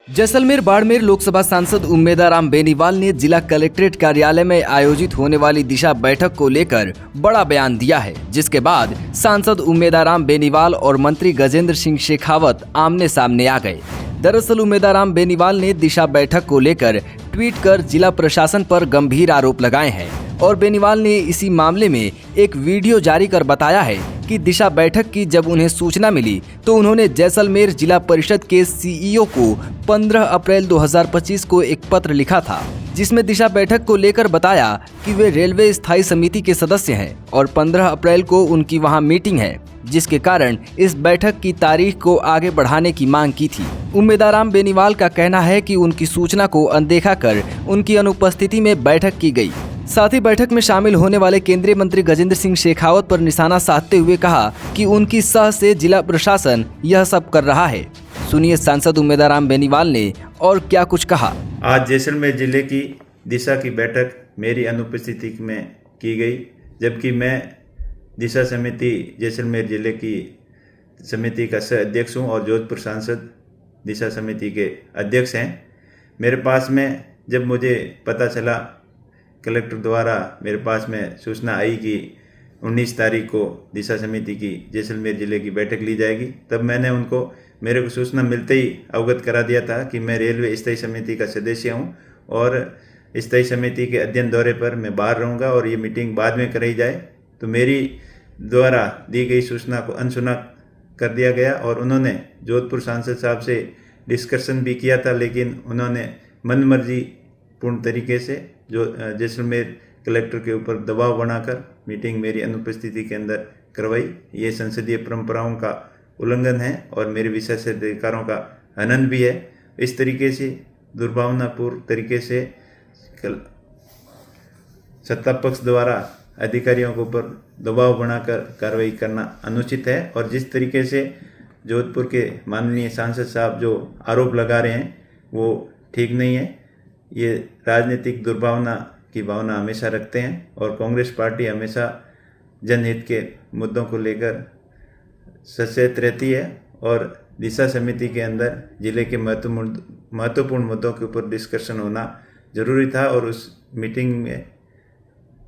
जैसलमेर बाड़मेर लोकसभा सांसद उम्मेदाराम बेनीवाल ने जिला कलेक्ट्रेट कार्यालय में आयोजित होने वाली दिशा बैठक को लेकर बड़ा बयान दिया है, जिसके बाद सांसद उम्मेदाराम बेनीवाल और मंत्री गजेंद्र सिंह शेखावत आमने सामने आ गए। दरअसल उम्मेदाराम बेनीवाल ने दिशा बैठक को लेकर ट्वीट कर जिला प्रशासन पर गंभीर आरोप लगाए हैं और बेनीवाल ने इसी मामले में एक वीडियो जारी कर बताया है कि दिशा बैठक की जब उन्हें सूचना मिली तो उन्होंने जैसलमेर जिला परिषद के सीईओ को 15 अप्रैल 2025 को एक पत्र लिखा था, जिसमें दिशा बैठक को लेकर बताया कि वे रेलवे स्थायी समिति के सदस्य हैं और 15 अप्रैल को उनकी वहां मीटिंग है, जिसके कारण इस बैठक की तारीख को आगे बढ़ाने की मांग की थी। उम्मेदाराम बेनीवाल का कहना है कि उनकी सूचना को अनदेखा कर उनकी अनुपस्थिति में बैठक की गई। साथ ही बैठक में शामिल होने वाले केंद्रीय मंत्री गजेंद्र सिंह शेखावत पर निशाना साधते हुए कहा कि उनकी सह से जिला प्रशासन यह सब कर रहा है। सुनिए सांसद उम्मेदाराम बेनीवाल ने और क्या कुछ कहा। आज जैसलमेर जिले की दिशा की बैठक मेरी अनुपस्थिति में की गई, जबकि मैं दिशा समिति जैसलमेर जिले की समिति का सह अध्यक्ष हूँ और जोधपुर सांसद दिशा समिति के अध्यक्ष हैं। मेरे पास में जब मुझे पता चला, कलेक्टर द्वारा मेरे पास में सूचना आई कि 19 तारीख को दिशा समिति की जैसलमेर जिले की बैठक ली जाएगी, तब मैंने उनको मेरे को सूचना मिलते ही अवगत करा दिया था कि मैं रेलवे स्थायी समिति का सदस्य हूं और स्थायी समिति के अध्ययन दौरे पर मैं बाहर रहूंगा और ये मीटिंग बाद में कराई जाए। तो मेरी द्वारा दी गई सूचना को अनसुना कर दिया गया और उन्होंने जोधपुर सांसद साहब से डिस्कशन भी किया था, लेकिन उन्होंने मनमर्जी पूर्ण तरीके से जो जैसलमेर कलेक्टर के ऊपर दबाव बनाकर मीटिंग मेरी अनुपस्थिति के अंदर करवाई। ये संसदीय परंपराओं का उल्लंघन है और मेरे विशेषाधिकारों का हनन भी है। इस तरीके से दुर्भावनापूर्ण तरीके से सत्ता पक्ष द्वारा अधिकारियों के ऊपर दबाव बनाकर कार्रवाई करना अनुचित है और जिस तरीके से जोधपुर के माननीय सांसद साहब जो आरोप लगा रहे हैं वो ठीक नहीं है। ये राजनीतिक दुर्भावना की भावना हमेशा रखते हैं और कांग्रेस पार्टी हमेशा जनहित के मुद्दों को लेकर सचेत रहती है और दिशा समिति के अंदर जिले के महत्वपूर्ण मुद्दों के ऊपर डिस्कशन होना जरूरी था और उस मीटिंग में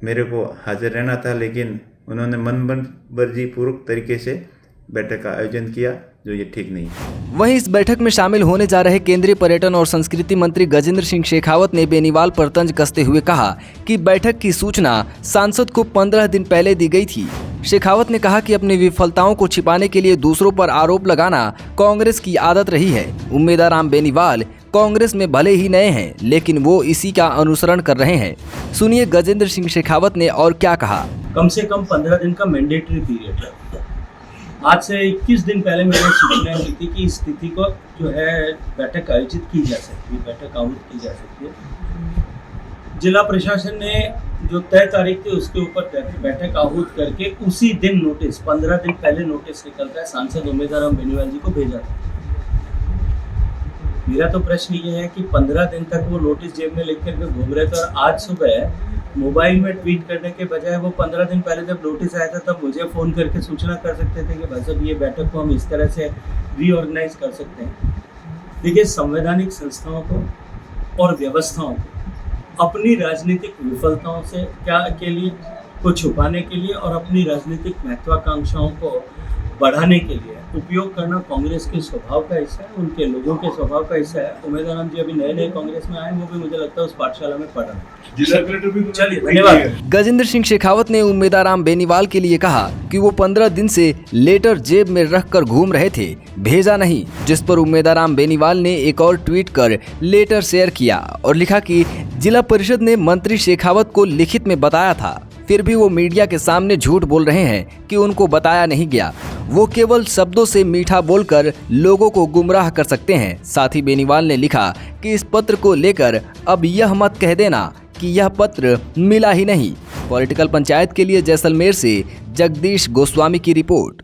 मेरे को हाजिर रहना था, लेकिन उन्होंने मनमर्जी पूर्वक तरीके से बैठक का आयोजन किया, जो ये ठीक नहीं है। वहीं इस बैठक में शामिल होने जा रहे केंद्रीय पर्यटन और संस्कृति मंत्री गजेंद्र सिंह शेखावत ने बेनीवाल पर तंज कसते हुए कहा कि बैठक की सूचना सांसद को 15 दिन पहले दी गई थी। शेखावत ने कहा कि अपनी विफलताओं को छिपाने के लिए दूसरों पर आरोप लगाना कांग्रेस की आदत रही है। उम्मेदाराम बेनीवाल कांग्रेस में भले ही नए हैं, लेकिन वो इसी का अनुसरण कर रहे हैं। सुनिए गजेंद्र सिंह शेखावत ने और क्या कहा। कम से कम 15 दिन का मैंडेटरी पीरियड है। आज से 21 दिन पहले मैंने सूचना दी थी कि इस स्थिति को जो है बैठक आयोजित की जा सकती है, बैठक आहूत की जा सकती है। जिला प्रशासन ने जो तय तारीख थी उसके ऊपर बैठक आहूत करके उसी दिन नोटिस 15 दिन पहले नोटिस निकलता है सांसद उम्मेदाराम बेनीवाल जी को भेजा था। मेरा तो प्रश्न ये है कि 15 दिन तक वो नोटिस जेब में लेकर के घूम रहे थे और आज सुबह मोबाइल में ट्वीट करने के बजाय वो 15 दिन पहले जब नोटिस आया था तब मुझे फ़ोन करके सूचना कर सकते थे कि भाई साहब ये बैठक को हम इस तरह से रीऑर्गेनाइज कर सकते हैं। देखिए, संवैधानिक संस्थाओं को और व्यवस्थाओं को अपनी राजनीतिक विफलताओं से के लिए को छुपाने के लिए और अपनी राजनीतिक महत्वाकांक्षाओं को बढ़ाने के लिए उपयोग करना कांग्रेस के स्वभाव का हिस्सा है, उनके लोगों के स्वभाव का हिस्सा है। उम्मेदाराम जी अभी नए नए कांग्रेस में आए, वो भी मुझे लगता है उस पाठशाला में पढ़ा। चलिए, धन्यवाद। गजेंद्र सिंह शेखावत ने उम्मेदाराम बेनीवाल के लिए कहा कि वो 15 दिन से लेटर जेब में रखकर घूम रहे थे, भेजा नहीं, जिस पर उम्मेदाराम बेनीवाल ने एक और ट्वीट कर लेटर शेयर किया और लिखा कि जिला परिषद ने मंत्री शेखावत को लिखित में बताया था, फिर भी वो मीडिया के सामने झूठ बोल रहे हैं कि उनको बताया नहीं गया। वो केवल शब्दों से मीठा बोलकर लोगों को गुमराह कर सकते हैं। साथ ही बेनीवाल ने लिखा कि इस पत्र को लेकर अब यह मत कह देना कि यह पत्र मिला ही नहीं। पॉलिटिकल पंचायत के लिए जैसलमेर से जगदीश गोस्वामी की रिपोर्ट।